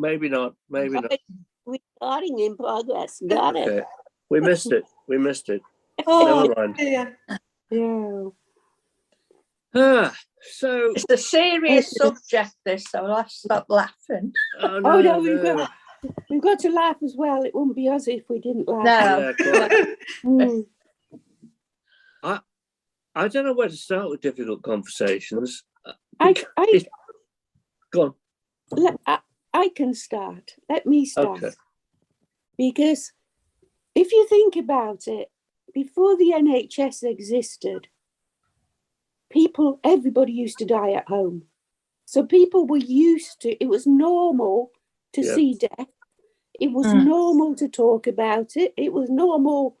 maybe not. Maybe not. Recording in progress. Got it. Okay. We missed it. We missed it. Oh, Never mind. dear. Ah, so It's a serious subject, this, so I'll have to stop laughing. oh Oh, no, no, we've got to laugh as well. It wouldn't be us if we didn't laugh. No. Yeah, quite. Mm. I don't know where to start with difficult conversations. Go on. I can start. Let me start. Okay. Because if you think about it, before the NHS existed, everybody used to die at home. So people were used to, it was normal to see death. It was normal to talk about it. It was normal.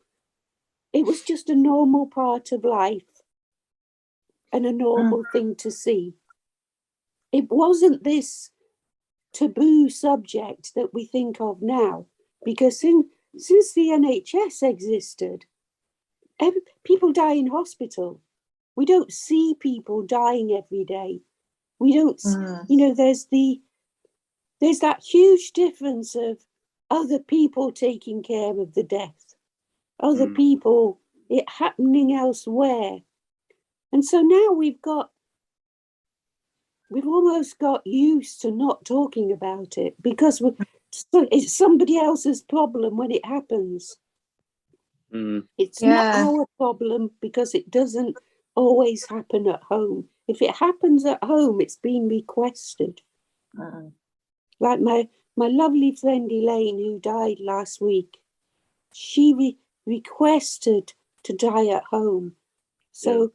It was just a normal part of life and a normal thing to see. It wasn't this taboo subject that we think of now, because since the NHS existed, people die in hospital. We don't see people dying every day. We don't, there's that huge difference of other people taking care of the death, other people, it happening elsewhere. And so now we've almost got used to not talking about it because it's somebody else's problem when it happens. It's not our problem because it doesn't always happen at home. If it happens at home, it's been requested. Like my lovely friend Elaine, who died last week, she requested to die at home. So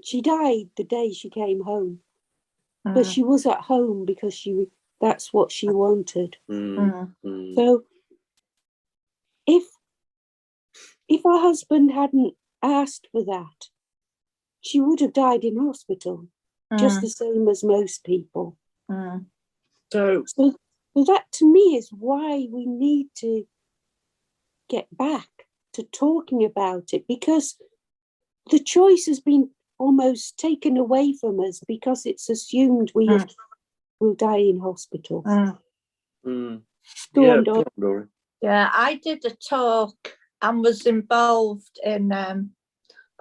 she died the day she came home, but she was at home because that's what she wanted. So if her husband hadn't asked for that, she would have died in hospital, just the same as most people. So that to me is why we need to get back to talking about it, because the choice has been almost taken away from us because it's assumed we will die in hospital. Go on, Dora. Yeah, I did a talk and was involved in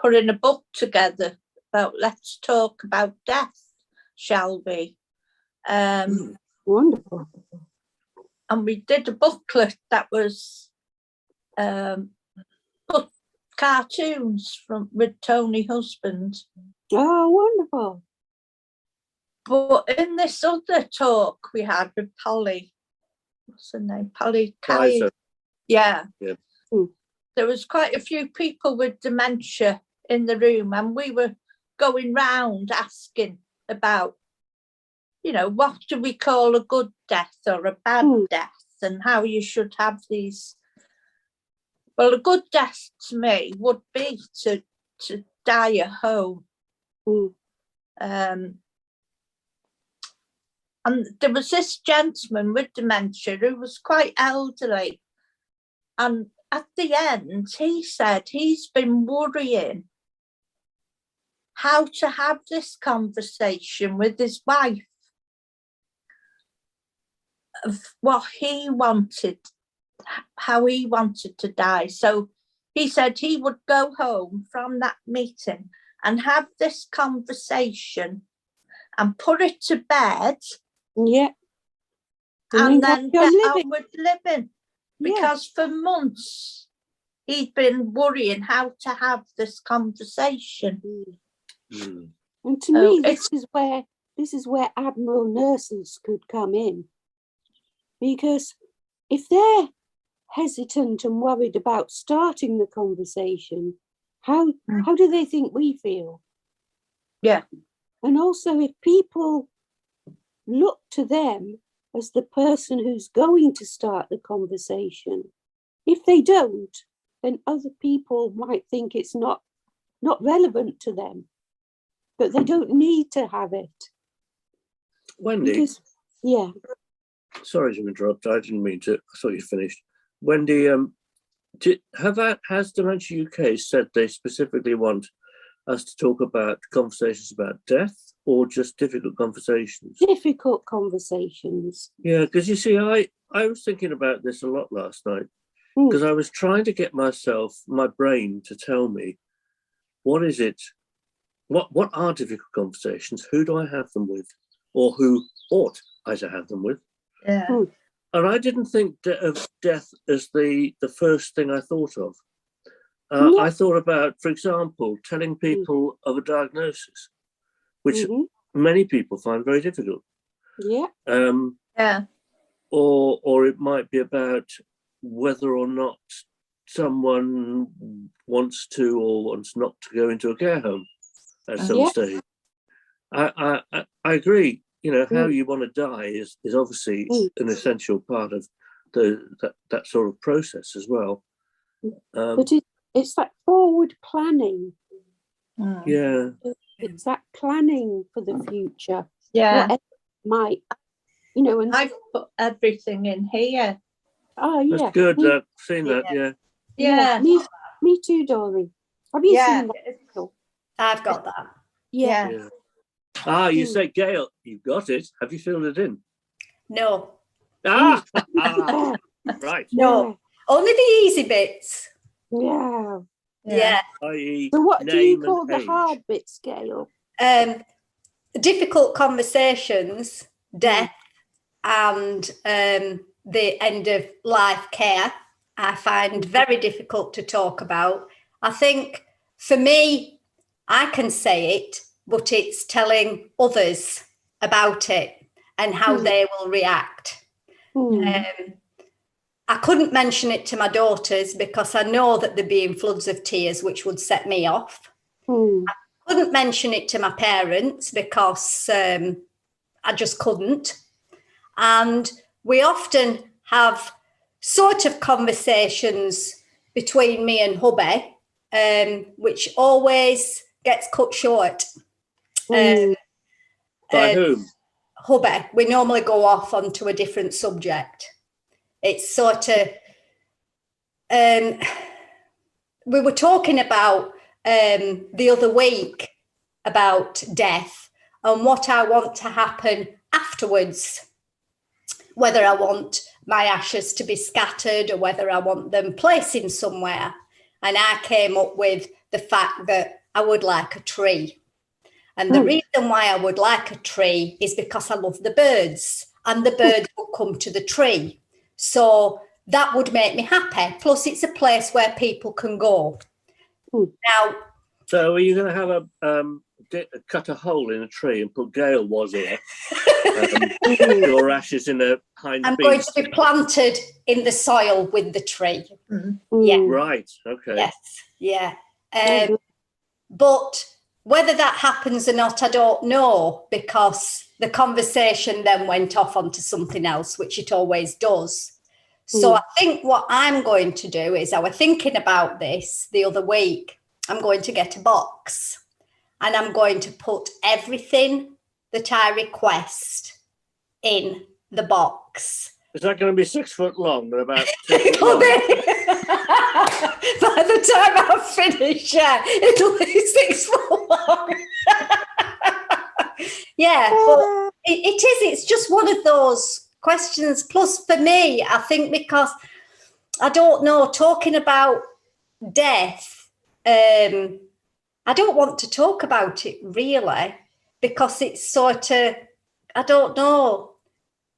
putting a book together about let's talk about death, shall we? Wonderful. And we did a booklet that was put cartoons with Tony Husband. Oh, wonderful. But in this other talk we had with Polly, what's her name? Polly Kaiser. Yeah. There was quite a few people with dementia in the room, and we were going round asking about, what do we call a good death or a bad death, and how you should have these. Well, a good death to me would be to die at home. And there was this gentleman with dementia who was quite elderly, and at the end he said he's been worrying how to have this conversation with his wife of what he wanted, how he wanted to die. So he said he would go home from that meeting and have this conversation and put it to bed. And then get on with living. Because for months he'd been worrying how to have this conversation. And to me, this is where Admiral nurses could come in. Because if they're hesitant and worried about starting the conversation, how do they think we feel? Yeah. And also, if people look to them as the person who's going to start the conversation, if they don't, then other people might think it's not relevant to them, but they don't need to have it. Wendy, sorry to interrupt. I didn't mean to. I thought you finished. Wendy, has Dementia UK said they specifically want us to talk about conversations about death, or just difficult conversations? Difficult conversations. Yeah, because you see, I was thinking about this a lot last night, because I was trying to get my brain to tell me, what is it, what are difficult conversations? Who do I have them with? Or who ought I to have them with? Yeah. And I didn't think of death as the first thing I thought of. I thought about, for example, telling people of a diagnosis, which many people find very difficult. Yeah. Yeah. Or it might be about whether or not someone wants to or wants not to go into a care home at some stage. I agree. You know, how you want to die is obviously an essential part of that sort of process as well. But it's that forward planning. Yeah. It's that planning for the future. Yeah. Whatever it might, you know. And I've put everything in here. oh yeah, that's good. I've seen that. Yeah. Yeah. Me too, darling. Have you seen that? I've got that. Yeah. Ah, you say, Gail, you've got it. Have you filled it in? No. Right. No. Only the easy bits. Yeah. Yeah. I.e. So what do you name call and the age. hard bits, Gail? Difficult conversations, death, and the end of life care. I find very difficult to talk about. I think for me, I can say it, but it's telling others about it and how they will react. I couldn't mention it to my daughters because I know that there'd be in floods of tears, which would set me off. I couldn't mention it to my parents because I just couldn't. And we often have sort of conversations between me and hubby, which always gets cut short. By whom? Hubby. We normally go off onto a different subject. It's sort of, we were talking about the other week about death and what I want to happen afterwards, whether I want my ashes to be scattered or whether I want them placing somewhere. And I came up with the fact that I would like a tree. And the reason why I would like a tree is because I love the birds and the birds will come to the tree. So that would make me happy. Plus, it's a place where people can go. Now, so are you going to have cut a hole in a tree and put Gail was here? Your ashes in a hind I'm beast. going to be planted in the soil with the tree. Yeah. Right. Okay. Yes. Yeah. But whether that happens or not, I don't know, because the conversation then went off onto something else, which it always does. So I think what I'm going to do is, I was thinking about this the other week, I'm going to get a box and I'm going to put everything that I request in the box. Is that going to be 6 foot long and about 2 foot It'll long? be, by the time I finish, it'll be 6 foot long. Yeah, but it is. It's just one of those questions. Plus, for me, I think because I don't know, talking about death, I don't want to talk about it really because it's sort of, I don't know,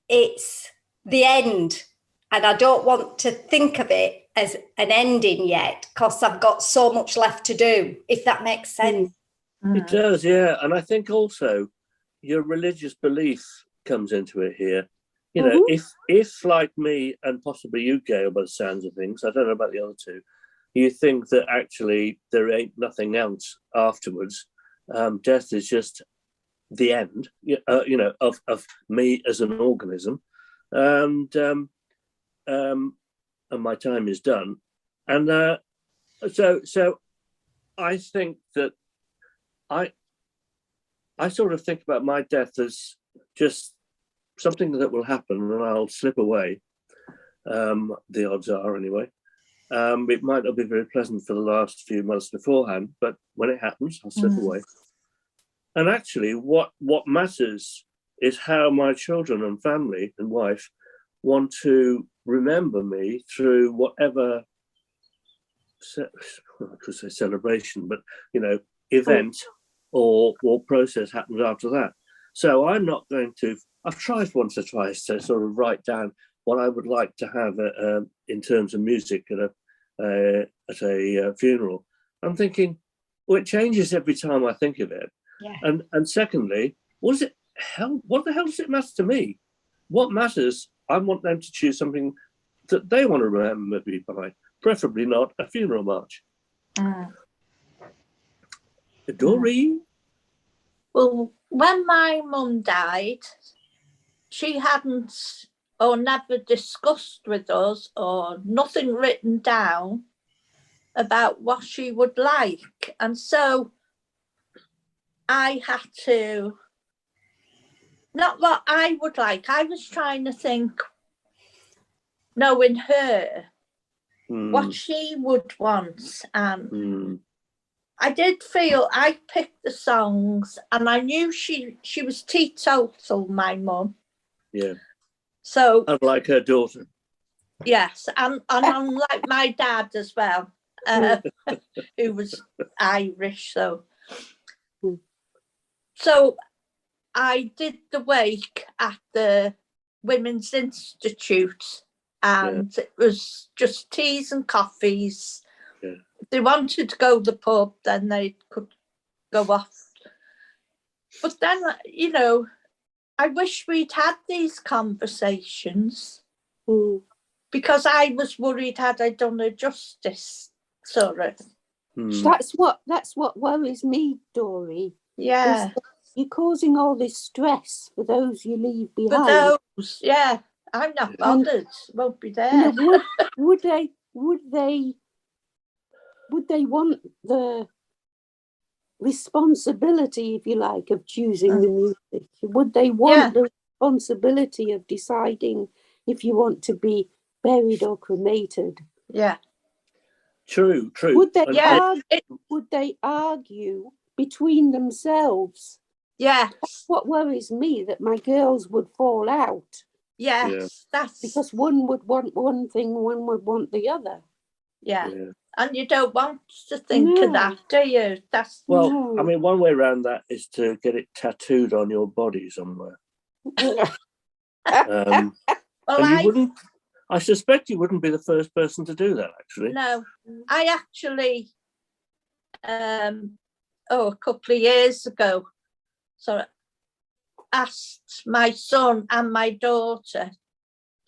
it's the end. And I don't want to think of it as an ending yet because I've got so much left to do, if that makes sense. It does, yeah. And I think also your religious belief comes into it here. You know, if like me and possibly you, Gail, by the sounds of things, I don't know about the other two, you think that actually there ain't nothing else afterwards, death is just the end, you know, of me as an organism, and my time is done. And so I think that I sort of think about my death as just something that will happen and I'll slip away. The odds are anyway. It might not be very pleasant for the last few months beforehand, but when it happens, I'll slip away. And actually, what matters is how my children and family and wife want to remember me through whatever, I could say celebration, but event or process happens after that. So I'm not going to. I've tried once or twice to sort of write down what I would like to have in terms of music at a funeral. I'm thinking, well, it changes every time I think of it. Yeah. And secondly, what the hell does it matter to me? What matters? I want them to choose something that they want to remember me by, preferably not a funeral march. Dory? Well, when my mum died, she hadn't or never discussed with us or nothing written down about what she would like. And so I had to, not what I would like, I was trying to think, knowing her, what she would want. And I did feel I picked the songs, and I knew she was teetotal, my mum. Yeah. So unlike her daughter. Yes, and unlike my dad as well, who was Irish. So I did the wake at the Women's Institute, and it was just teas and coffees. Yeah. If they wanted to go to the pub, then they could go off. But then, I wish we'd had these conversations. Because I was worried, had I done her justice, sort of. That's what worries me, Dory. Yeah. You're causing all this stress for those you leave behind. For those, yeah. I'm not bothered. Won't be there. Would they want the responsibility, if you like, of choosing the music? Would they want the responsibility of deciding if you want to be buried or cremated? Yeah. True. Would they argue between themselves? Yes. That's what worries me, that my girls would fall out. Yes. That's because one would want one thing, one would want the other. Yeah. And you don't want to think of that, do you? I mean, one way around that is to get it tattooed on your body somewhere. I suspect you wouldn't be the first person to do that, actually. No, I actually, a couple of years ago, asked my son and my daughter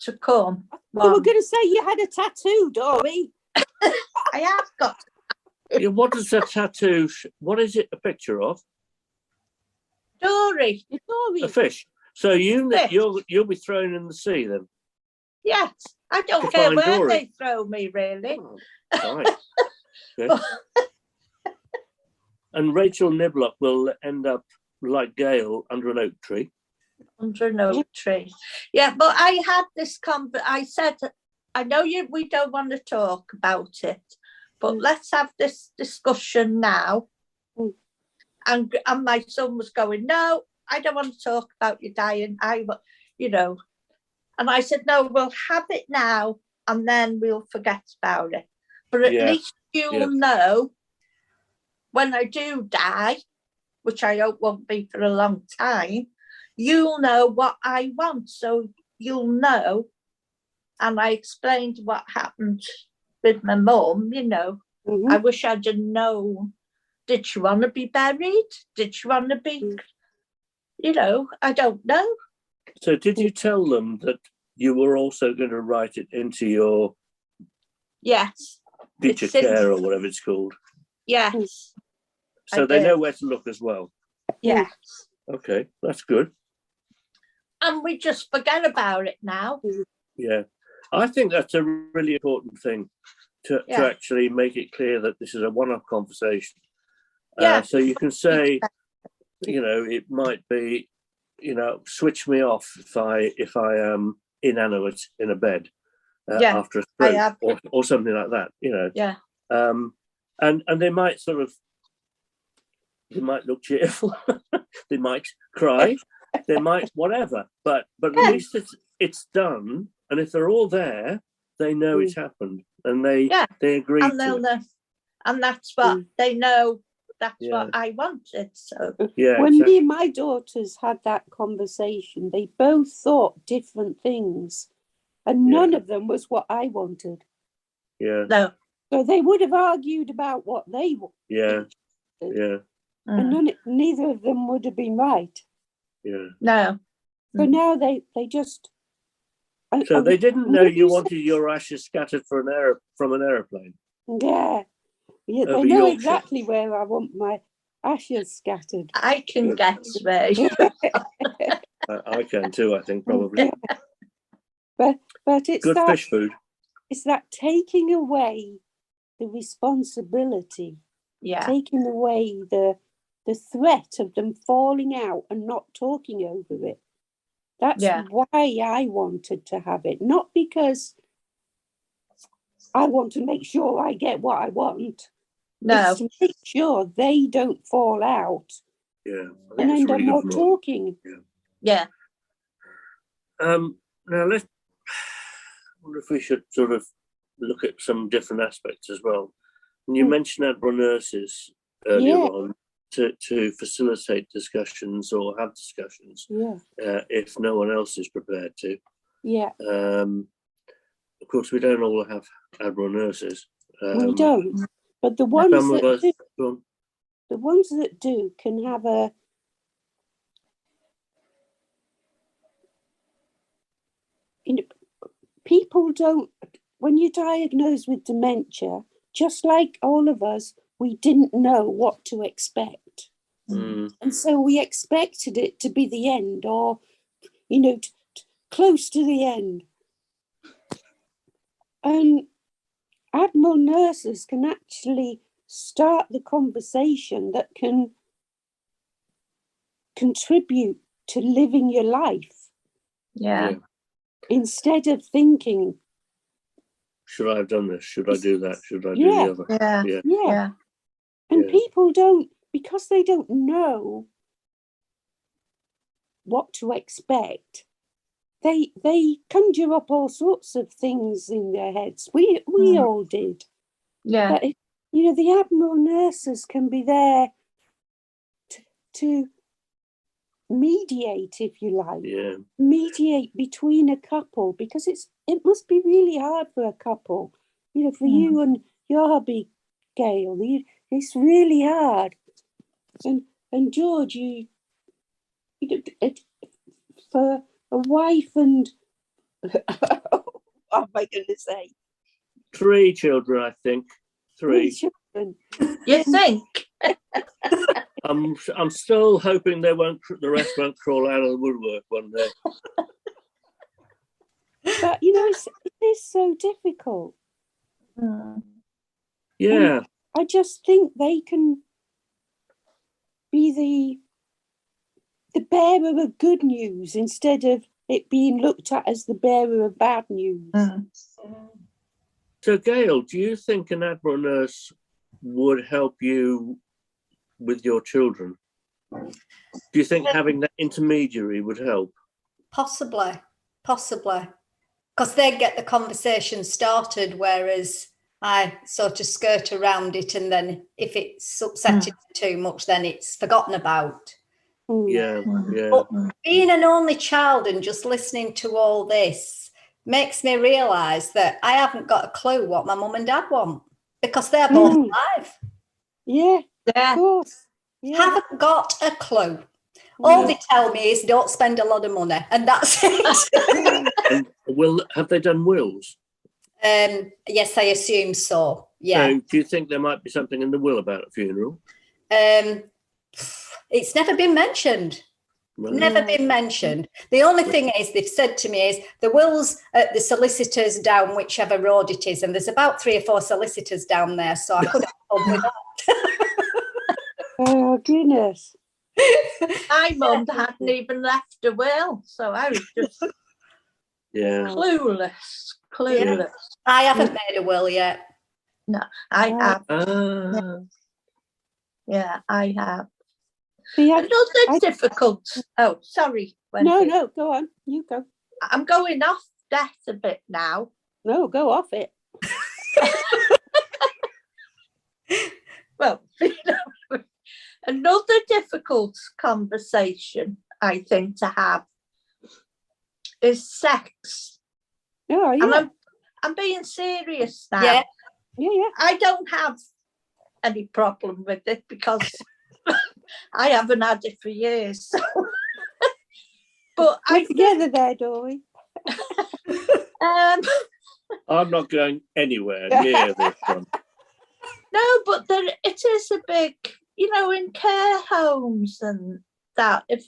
to come. You were going to say you had a tattoo, Dory. I have got. Yeah, what is that tattoo? What is it a picture of? Dory. A fish. So you'll be thrown in the sea then? Yes. I don't care where they throw me, really. Oh, right. Okay. And Rachel Niblock will end up like Gail under an oak tree. Under an oak tree. Yeah, but I had this I said, I know we don't want to talk about it, but let's have this discussion now. And my son was going, no, I don't want to talk about you dying. And I said, no, we'll have it now and then we'll forget about it. But at least you'll know when I do die, which I hope won't be for a long time, you'll know what I want. So you'll know. And I explained what happened with my mum, I wish I'd have known. Did she want to be buried? Did she want to be, I don't know. So did you tell them that you were also going to write it into your future care or whatever it's called? Yes. So they know where to look as well? Yes. Okay, that's good. And we just forget about it now. Yeah. I think that's a really important thing to actually make it clear that this is a one-off conversation. So you can say, it might be, switch me off if I am inanimate in a bed after a stroke or something like that, Yeah. And they might sort of They might look cheerful. They might cry. They might whatever. But at least it's done. And if they're all there, they know it's happened, and they agree and to it. know, and that's what they know. That's what I wanted. So when me and my daughters had that conversation, they both thought different things, and none of them was what I wanted. Yeah. No. So they would have argued about what they wanted. Yeah. Yeah. And neither of them would have been right. Yeah. No. So now they just. So they didn't know you wanted your ashes scattered from an aeroplane. Yeah. Yeah, they know exactly where I want my ashes scattered. I can guess where. I can too, I think, probably. But it's good fish food. It's that taking away the responsibility. Yeah. Taking away the threat of them falling out and not talking over it. That's why I wanted to have it. Not because I want to make sure I get what I want. No. It's to make sure they don't fall out. Yeah. And end up not talking. Yeah. Now I wonder if we should sort of look at some different aspects as well. And you mentioned Admiral nurses earlier on to facilitate discussions or have discussions if no one else is prepared to. Yeah. Of course, we don't all have Admiral nurses. We don't. But the ones that do can have a people don't, when you're diagnosed with dementia, just like all of us, we didn't know what to expect. And so we expected it to be the end, or, close to the end. And Admiral nurses can actually start the conversation that can contribute to living your life. Yeah. Instead of thinking, should I have done this? Should I do that? Should I do the other? Yeah. And people don't, because they don't know what to expect, they conjure up all sorts of things in their heads. We all did. Yeah. But the Admiral nurses can be there to mediate, if you like. Yeah. Mediate between a couple, because it must be really hard for a couple. For you and your hubby, Gail, it's really hard. And George, for a wife and what am I going to say? 3 children, I think. 3 children. You think? I'm still hoping the rest won't crawl out of the woodwork one day. But it is so difficult. Yeah. And I just think they can be the bearer of good news instead of it being looked at as the bearer of bad news. So, Gail, do you think an Admiral nurse would help you with your children? Do you think having that intermediary would help? Possibly. Because they get the conversation started, whereas I sort of skirt around it, and then if it's upsetting too much, then it's forgotten about. Yeah. But being an only child and just listening to all this makes me realise that I haven't got a clue what my mum and dad want, because they're both alive. Yeah, of course. Yeah. Haven't got a clue. All they tell me is don't spend a lot of money, and that's it. And have they done wills? Yes, I assume so. Yeah. So do you think there might be something in the will about a funeral? It's never been mentioned. Right. Never been mentioned. The only thing is, they've said to me is the will's at the solicitors down whichever road it is, and there's about 3 or 4 solicitors down there, so I could have fun with that. Oh goodness. My mum hadn't even left a will, so I was just clueless. Yeah. I haven't made a will yet. No, I have. Yeah, I have. Another difficult. Oh, sorry. Wendy. No, go on. You go. I'm going off death a bit now. No, go off it. Well, another difficult conversation, I think, to have is sex. Oh, yeah. And I'm being serious now. Yeah. Yeah. I don't have any problem with it because I haven't had it for years. So. But We're together there, Dory. I'm not going anywhere near this one. No, but it is a big, in care homes and that, if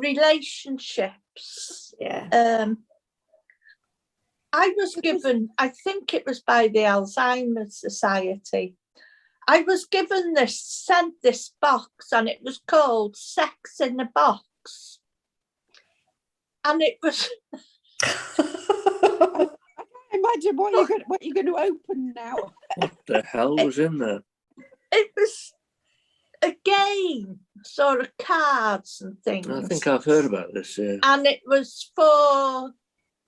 relationships. Yeah. I was given, I think it was by the Alzheimer's Society, I was sent this box, and it was called Sex in a Box. And it was... Imagine what you're going to open now. What the hell was in there? It was a game, sort of cards and things. I think I've heard about this, yeah. And it was for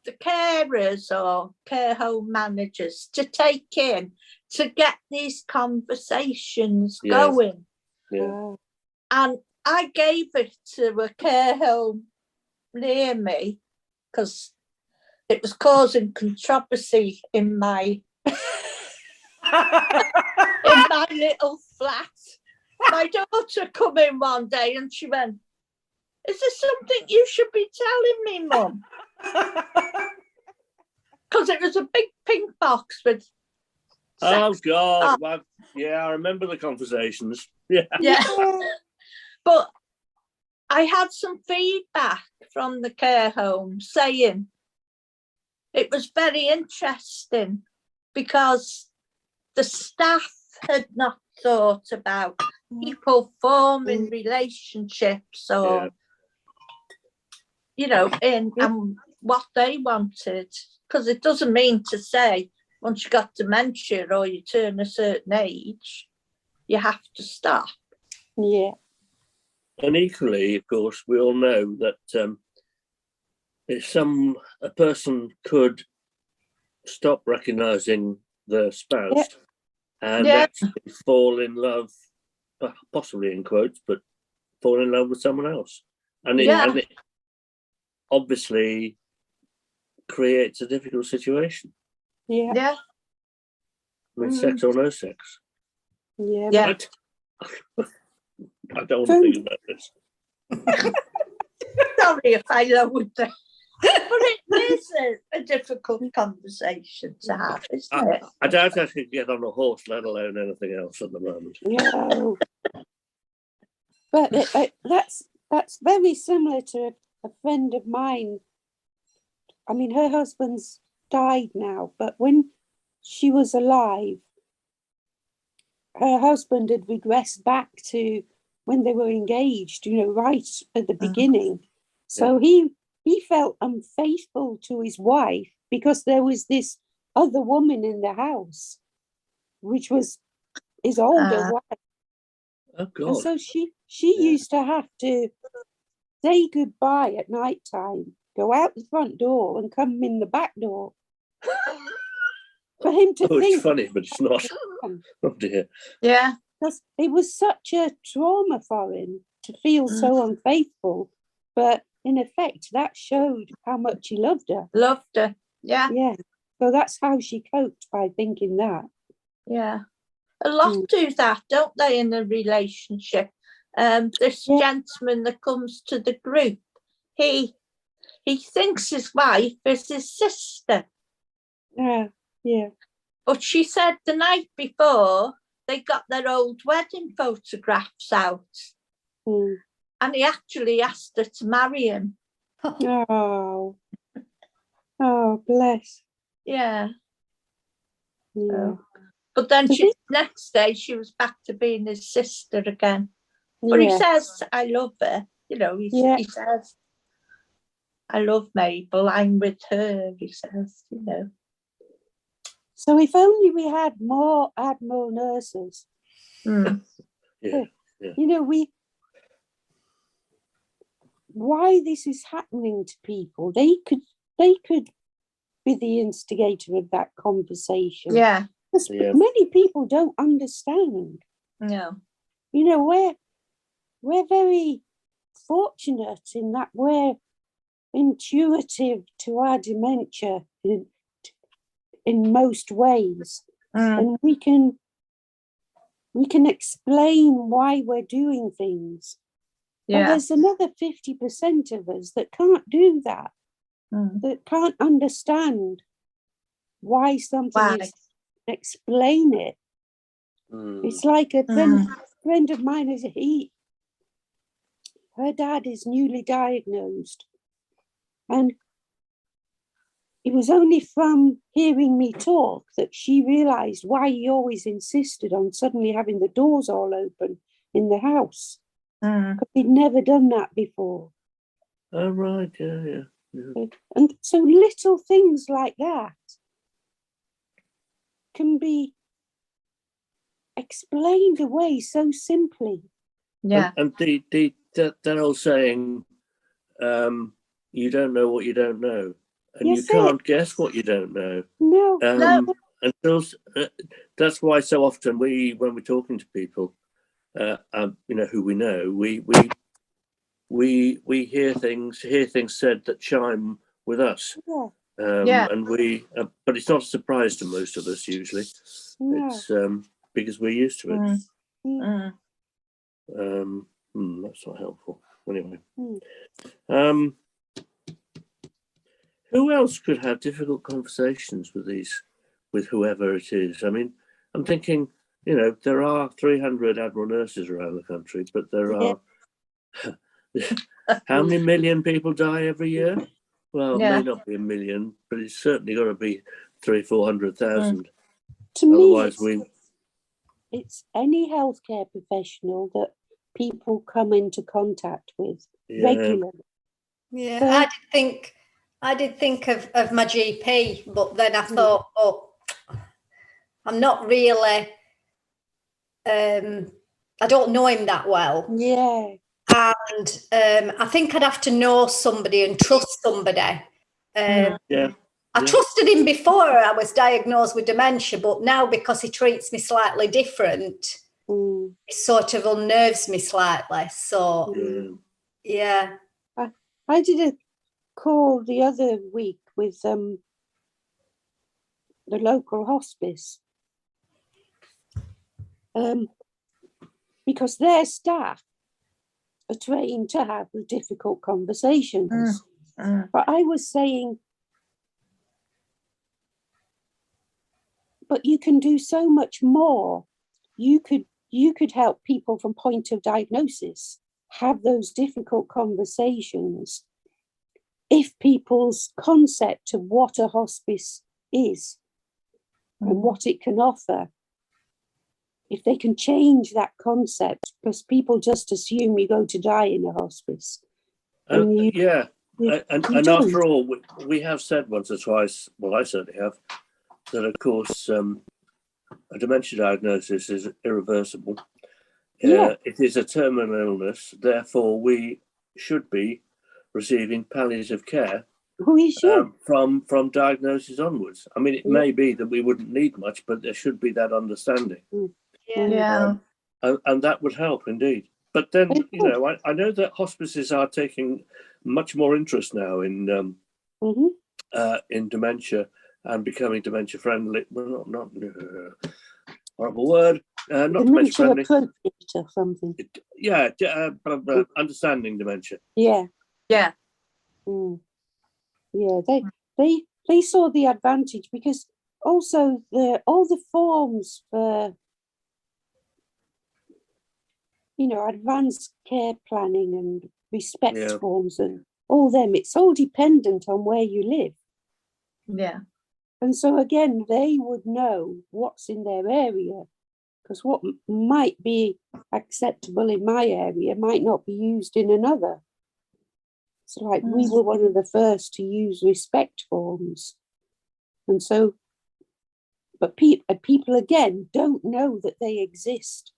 the carers or care home managers to take in to get these conversations going. Yeah. And I gave it to a care home near me because it was causing controversy in my little flat. My daughter come in one day and she went, "Is there something you should be telling me, Mum?" Because it was a big pink box with Oh, sex. God. Well, yeah, I remember the conversations. Yeah. But I had some feedback from the care home saying it was very interesting because the staff had not thought about people forming relationships or, in what they wanted. Because it doesn't mean to say once you got dementia or you turn a certain age, you have to stop. Yeah. And equally, of course, we all know that if a person could stop recognising their spouse and actually fall in love, possibly in quotes, but fall in love with someone else. And it obviously creates a difficult situation. Yeah. I mean, sex or no sex. Yeah. I don't want to think about this. Sorry if I lowered that. But it is a difficult conversation to have, isn't it? I doubt I could get on a horse, let alone anything else at the moment. No. But that's very similar to a friend of mine. I mean, her husband's died now, but when she was alive, her husband had regressed back to when they were engaged, right at the beginning. So he felt unfaithful to his wife because there was this other woman in the house, which was his older wife. Oh, God. And so she used to have to say goodbye at night time, go out the front door and come in the back door. For him to think. It's funny, but it's not. Oh, dear. Yeah. Because it was such a trauma for him to feel so unfaithful. But in effect, that showed how much he loved her. Loved her. Yeah. Yeah. So that's how she coped, by thinking that. Yeah. A lot do that, don't they, in a relationship? This gentleman that comes to the group, he thinks his wife is his sister. Yeah. But she said the night before they got their old wedding photographs out. And he actually asked her to marry him. Oh, bless. Yeah. Yeah. But then next day she was back to being his sister again. But he says, "I love her." He says, "I love Mabel. I'm with her." He says, So if only we had more Admiral nurses. Mm. Yeah. You know, why this is happening to people, they could be the instigator of that conversation. Yeah. Yeah. Many people don't understand. No. You know, we're very fortunate in that we're intuitive to our dementia in most ways, and we can explain why we're doing things. But there's another 50% of us that can't do that, that can't understand why something is, explain it. It's like a friend of mine, her dad is newly diagnosed, and it was only from hearing me talk that she realised why he always insisted on suddenly having the doors all open in the house. Because he'd never done that before. Oh, right, yeah. And so little things like that can be explained away so simply. Yeah. And that old saying, you don't know what you don't know. And you can't guess what you don't know. No. And that's why so often when we're talking to people, you know, who we know, we hear things said that chime with us. And but it's not a surprise to most of us usually. It's because we're used to it. That's not helpful. Anyway. Who else could have difficult conversations with whoever it is? I mean, I'm thinking, you know, there are 300 Admiral nurses around the country, but there are how many million people die every year? Well, it may not be a million, but it's certainly got to be 300,000-400,000. To Otherwise, me, it's any healthcare professional that people come into contact with regularly. Yeah, I did think of my GP, but then I thought, I'm not really, I don't know him that well. Yeah. And I think I'd have to know somebody and trust somebody. I trusted him before I was diagnosed with dementia, but now because he treats me slightly different, it sort of unnerves me slightly. So, yeah. I did a call the other week with the local hospice because their staff are trained to have the difficult conversations. But I was saying, but you can do so much more. You could help people from point of diagnosis have those difficult conversations if people's concept of what a hospice is and what it can offer, if they can change that concept, because people just assume you go to die in a hospice. And after all, we have said once or twice, well, I certainly have, that of course a dementia diagnosis is irreversible. It is a terminal illness, therefore we should be receiving palliative care from diagnosis onwards. I mean, it may be that we wouldn't need much, but there should be that understanding. And that would help indeed. But then, you know, I know that hospices are taking much more interest now in dementia and becoming dementia friendly. Well, not horrible word. Not dementia friendly. Appropriate or something. Understanding dementia. Yeah. They saw the advantage because also all the forms for, you know, advanced care planning and respect forms and all them, it's all dependent on where you live. Yeah. And so again, they would know what's in their area, because what might be acceptable in my area might not be used in another. So like we were one of the first to use respect forms. And so, but people again don't know that they exist.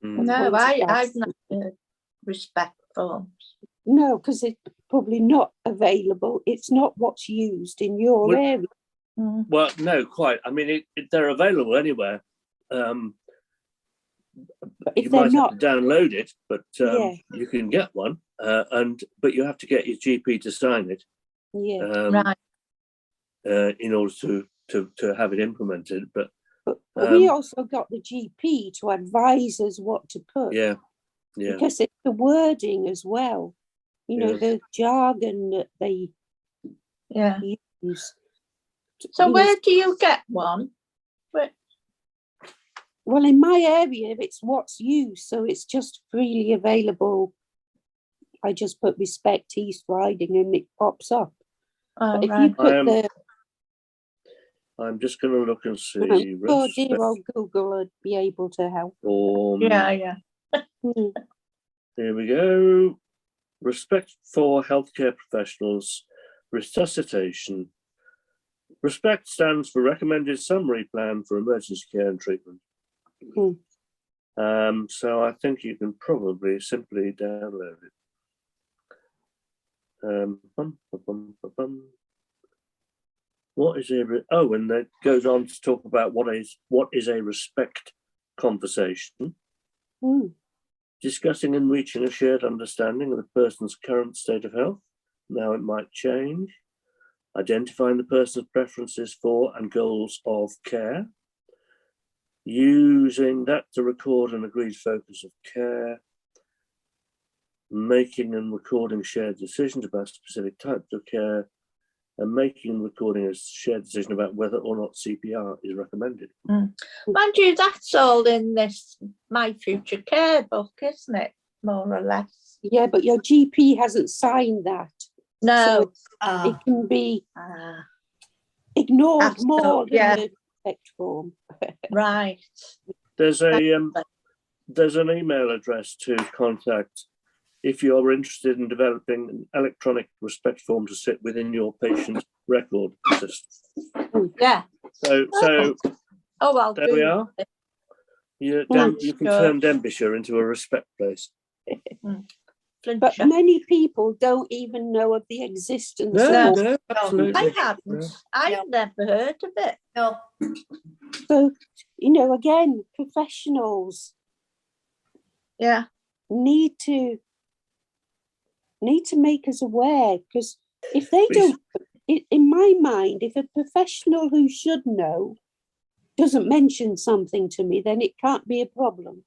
No, I've not heard respect forms. No, because it's probably not available. It's not what's used in your area. Well, no, quite. I mean, they're available anywhere. But if you they're might not, have to download it, but Yeah. you can get one, but you have to get your GP to sign it. Yeah. Right. In order to have it implemented. But we also got the GP to advise us what to put. Yeah. Because it's the wording as well. You know, the jargon that they use. So where do you get one? Well, in my area, it's what's used, so it's just freely available. I just put Respect East Riding and it pops up. Oh, but if right. you put I'm just going to look and see. dear old Google would be able to help. Yeah. Here we go. Respect for healthcare professionals, resuscitation. Respect stands for Recommended Summary Plan for Emergency Care and Treatment. So I think you can probably simply download it. What is and it goes on to talk about what is a respect conversation. Discussing and reaching a shared understanding of the person's current state of health. Now it might change. Identifying the person's preferences for and goals of care. Using that to record an agreed focus of care. Making and recording shared decisions about specific types of care. And making and recording a shared decision about whether or not CPR is recommended. Mind you, that's all in this My Future Care book, isn't it? More or less. Yeah, but your GP hasn't signed that. No. So it can be ignored more than the respect form. Right. There's an email address to contact if you're interested in developing an electronic respect form to sit within your patient record system. Yeah. So well, there we are. You can turn Denbighshire into a respect place. But many people don't even know of the existence of No, absolutely. I haven't. No. I've never heard of it. No. So, again, professionals need to make us aware, because if they don't, in my mind, if a professional who should know doesn't mention something to me, then it can't be a problem.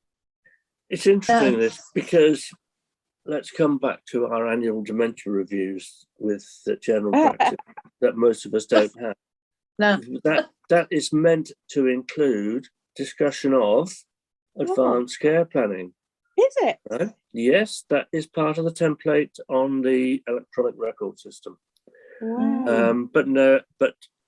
It's interesting this, because let's come back to our annual dementia reviews with the general practice that most of us don't have. No. That is meant to include discussion of advanced care planning. Is it? Right? Yes, that is part of the template on the electronic record system. Wow. But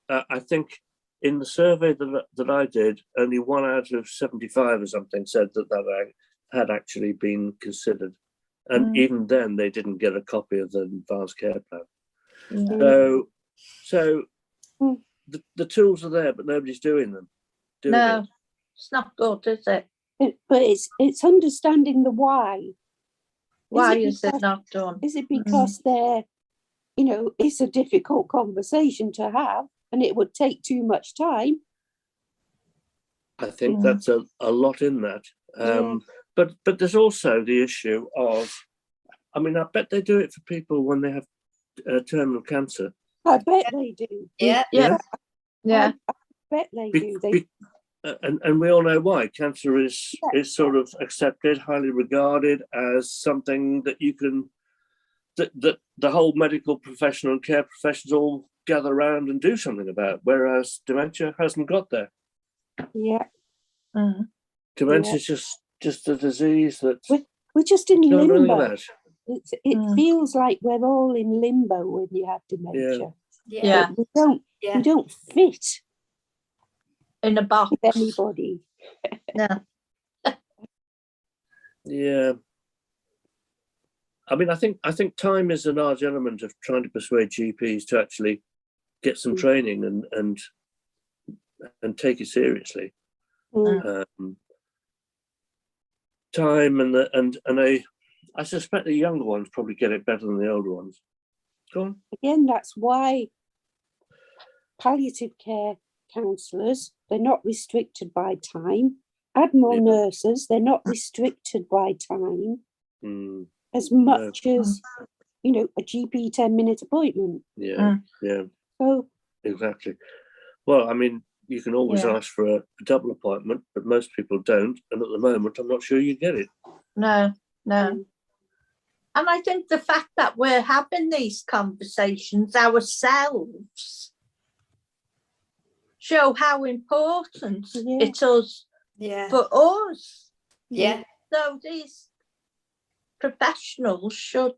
I think in the survey that I did, only 1 out of 75 or something said that had actually been considered. And even then, they didn't get a copy of the advanced care plan. So the tools are there, but nobody's doing them. It's not good, is it? But it's understanding the why. Why is it not done? Is it because they're, it's a difficult conversation to have and it would take too much time? I think that's a lot in that. But there's also the issue of, I bet they do it for people when they have terminal cancer. I bet they do. Yeah. I bet they do. And we all know why. Cancer is sort of accepted, highly regarded as something that you can, that the whole medical profession and care professions all gather around and do something about, whereas dementia hasn't got there. Yeah. Dementia is just a disease that we're just in limbo. It feels like we're all in limbo when you have dementia. Yeah. We don't fit in a box with anybody. No. Yeah. I think time is a large element of trying to persuade GPs to actually get some training and take it seriously. time and I suspect the younger ones probably get it better than the older ones. Go on. Again, that's why palliative care counsellors, they're not restricted by time. Admiral nurses, they're not restricted by time as much as, you know, a GP 10-minute appointment. Yeah. So exactly. Well, I mean, you can always ask for a double appointment, but most people don't. And at the moment, I'm not sure you get it. No. And I think the fact that we're having these conversations ourselves show how important it is for us. Yeah. So these professionals should,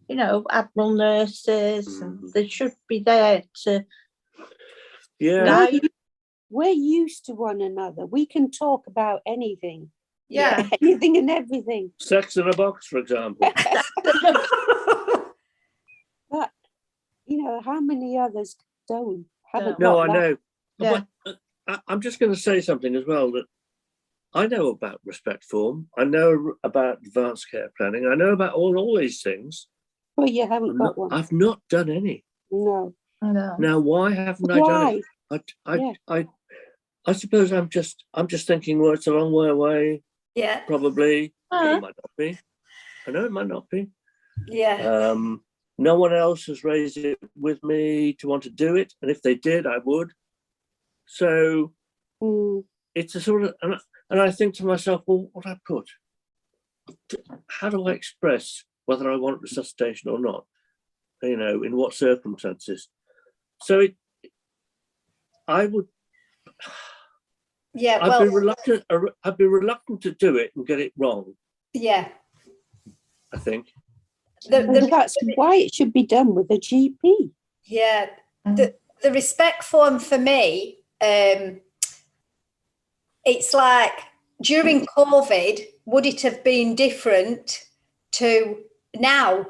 you know, admiral nurses, and they should be there to guide. We're used to one another. We can talk about anything. Yeah. Anything and everything. Sex in a box, for example. But, you know, how many others don't? No, I know. Yeah. But I'm just going to say something as well, that I know about respect form. I know about advanced care planning. I know about all these things. Well, you haven't got one. I've not done any. No. Now, why haven't I done it? I suppose I'm just thinking, well, it's a long way away. Yeah. Probably. It might not be. I know it might not be. Yeah. No one else has raised it with me to want to do it, and if they did, I would. So it's a sort of, and I think to myself, well, what I put? How do I express whether I want resuscitation or not? You know, in what circumstances? So I would. Yeah. I'd be reluctant to do it and get it wrong. Yeah. I think. That's why it should be done with a GP. Yeah. The respect form for me, it's like during COVID, would it have been different to now?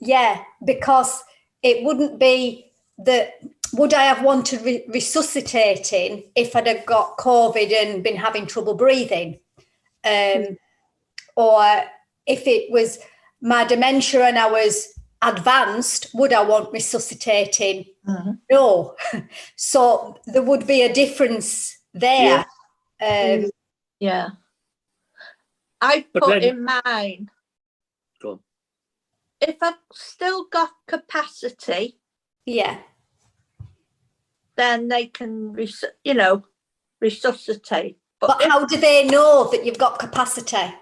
Yeah, because it wouldn't be that. Would I have wanted resuscitating if I'd have got COVID and been having trouble breathing? Or if it was my dementia and I was advanced, would I want resuscitating? No. So there would be a difference there. Yeah. I put in mind, go on. If I've still got capacity, then they can, resuscitate. But how do they know that you've got capacity?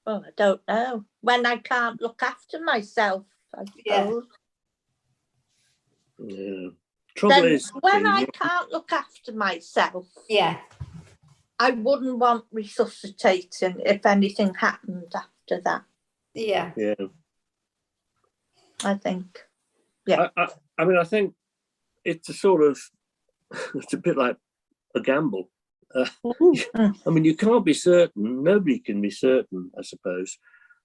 Well, I don't know. When I can't look after myself, I suppose. Yeah. Trouble is, when I can't look after myself, I wouldn't want resuscitating if anything happened after that. Yeah. I think. Yeah. I mean, I think it's a sort of, it's a bit like a gamble. I mean, you can't be certain, nobody can be certain, I suppose,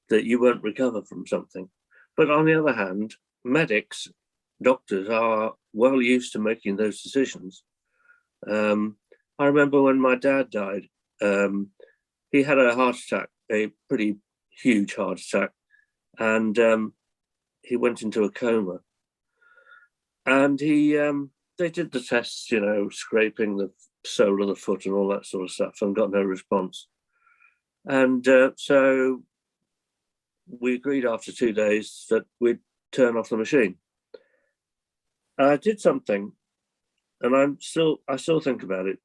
that you won't recover from something. But on the other hand, medics, doctors are well used to making those decisions. I remember when my dad died, he had a heart attack, a pretty huge heart attack, and he went into a coma. And they did the tests, scraping the sole of the foot and all that sort of stuff, and got no response. And so we agreed after 2 days that we'd turn off the machine. And I did something, and I still think about it.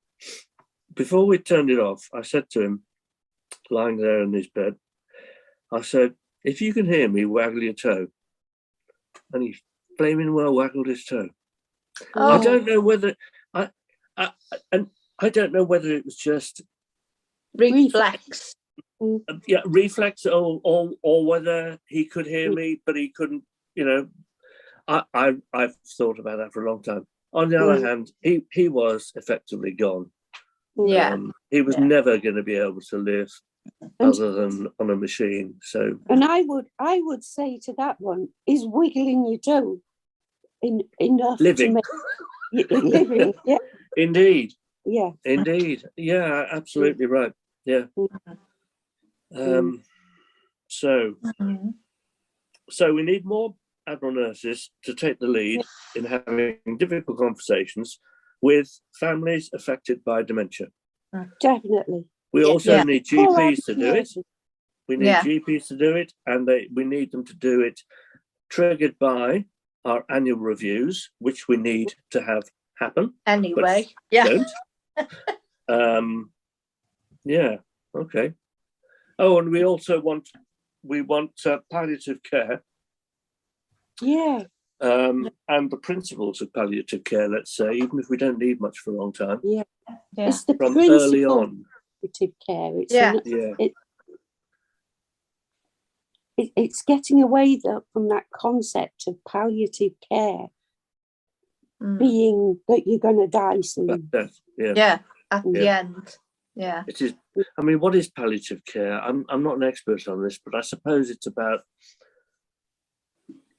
Before we turned it off, I said to him, lying there in his bed, I said, if you can hear me, waggle your toe. And he flaming well waggled his toe. I don't know whether I don't know whether it was just reflex. Reflex, or whether he could hear me, but he couldn't. I've thought about that for a long time. On the other hand, he was effectively gone. Yeah, he was never going to be able to live other than on a machine. So, and I would say to that one, is wiggling your toe enough living. to make living? Yeah, indeed. Yeah. Indeed. Yeah, absolutely right. Yeah. So we need more admiral nurses to take the lead in having difficult conversations with families affected by dementia. Definitely. We also need GPs to do it. Nurses. We need GPs to do it, and we need them to do it triggered by our annual reviews, which we need to have happen. Anyway, Don't. Yeah. Okay. Oh, and we also want palliative care. Yeah. And the principles of palliative care, let's say, even if we don't need much for a long time. Yeah. It's the from principle early on. of palliative care. It's getting away from that concept of palliative care being that you're going to die soon. At the end. Yeah. It is. I mean, what is palliative care? I'm not an expert on this, but I suppose it's about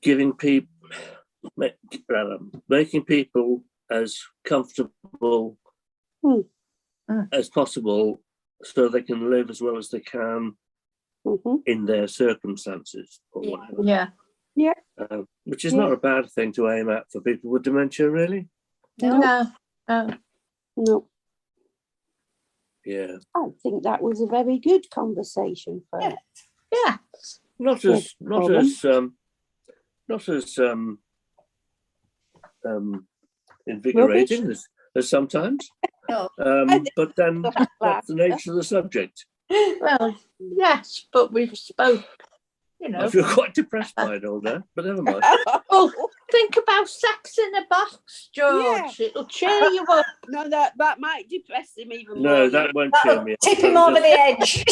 giving people, making people as comfortable as possible, so they can live as well as they can in their circumstances or whatever. Yeah. Which is not a bad thing to aim at for people with dementia, really. No. Yeah. I think that was a very good conversation for it. Yeah. Not as invigorating as sometimes. No. But then that's the nature of the subject. Well, yes, but we've spoke. I feel quite depressed by it all there, but never mind. Oh, think about sex in a box, George. It'll cheer you up. No, that might depress him even more. No, that won't cheer me up. Tip him over the edge.